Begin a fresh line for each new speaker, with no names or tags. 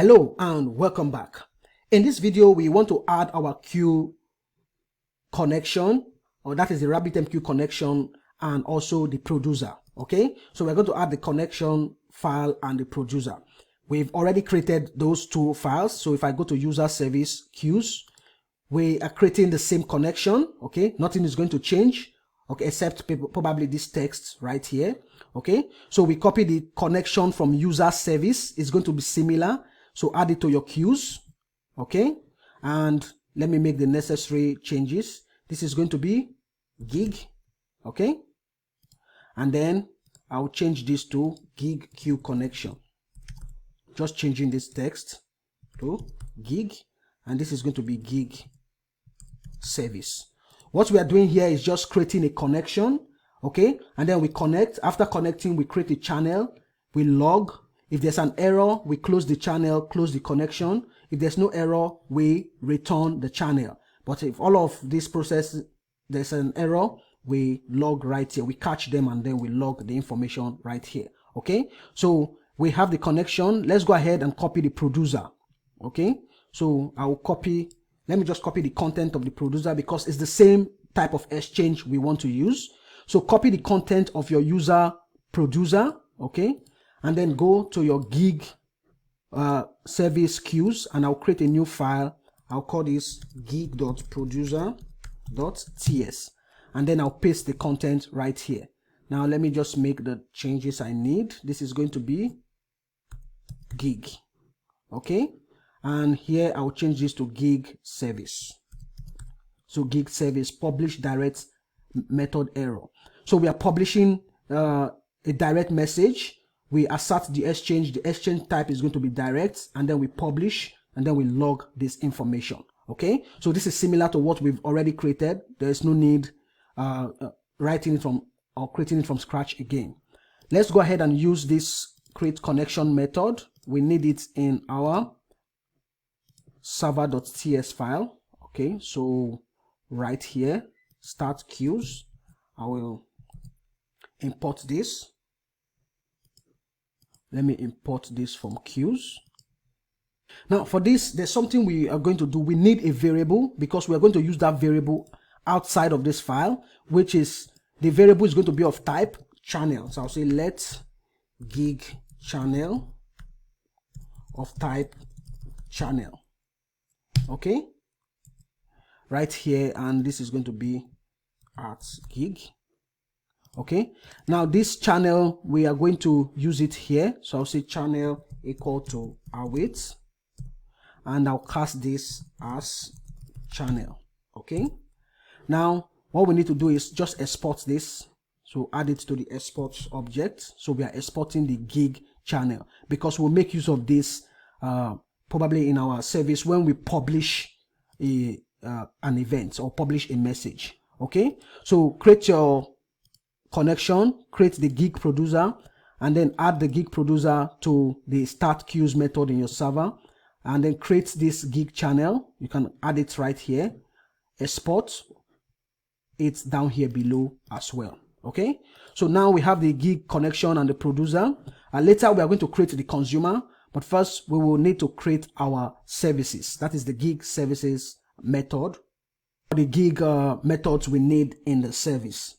Hello and welcome back. In this video, we want to add our Q connection, or that is the Rabbitmq connection, and also the producer. Okay, so we're going to add the connection file and the producer. We've already created those two files. So if I go to user service queues, we are creating the same connection. Okay, nothing is going to change. Okay, except probably this text right here. Okay, so we copy the connection from user service. It's going to be similar. So add it to your queues. Okay, and let me make the necessary changes. This is going to be gig. Okay, and then I'll change this to gig queue connection. Just changing this text to gig, and this is going to be gig service. What we are doing here is just creating a connection. Okay, and then we connect. After connecting, we create a channel, we log. If there's an error, we close the channel, close the connection. If there's no error, we return the channel. But if all of this process, there's an error, we log right here. We catch them and then we log the information right here. Okay, so we have the connection. Let's go ahead and copy the producer. Okay, so I will copy. Let me just copy the content of the producer because it's the same type of exchange we want to use. So copy the content of your user producer. Okay, and then go to your gig service queues, and I'll create a new file. I'll call this gig.producer.ts, and then I'll paste the content right here. Now let me just make the changes I need. This is going to be gig. Okay, and here I'll change this to gig service. So gig service publish direct method error. So we are publishing a direct message. We assert the exchange type is going to be direct, and then we publish, and then we log this information. Okay, so this is similar to what we've already created. There is no need writing it from or creating it from scratch again. Let's go ahead and use this create connection method. We need it in our server.ts file. Okay, so right here, start queues. I will import this. Let me import this from queues. Now for this, there's something we are going to do. We need a variable because we are going to use that variable outside of this file, which is the variable is going to be of type channel. So I'll say let gig channel of type channel. Okay, right here, and this is going to be at gig. Okay, now this channel, we are going to use it here. So I'll say channel equal to await, and I'll cast this as channel. Okay, now what we need to do is just export this. So add it to the export object. So we are exporting the gig channel because we'll make use of this probably in our service when we publish an event or publish a message. Okay, so create your connection, create the gig producer, and then add the gig producer to the start queues method in your server, and then create this gig channel. You can add it right here, export it down here below as well. Okay, so now we have the gig connection and the producer, and later we are going to create the consumer, but first we will need to create our services. That is the gig services method, the gig methods we need in the service.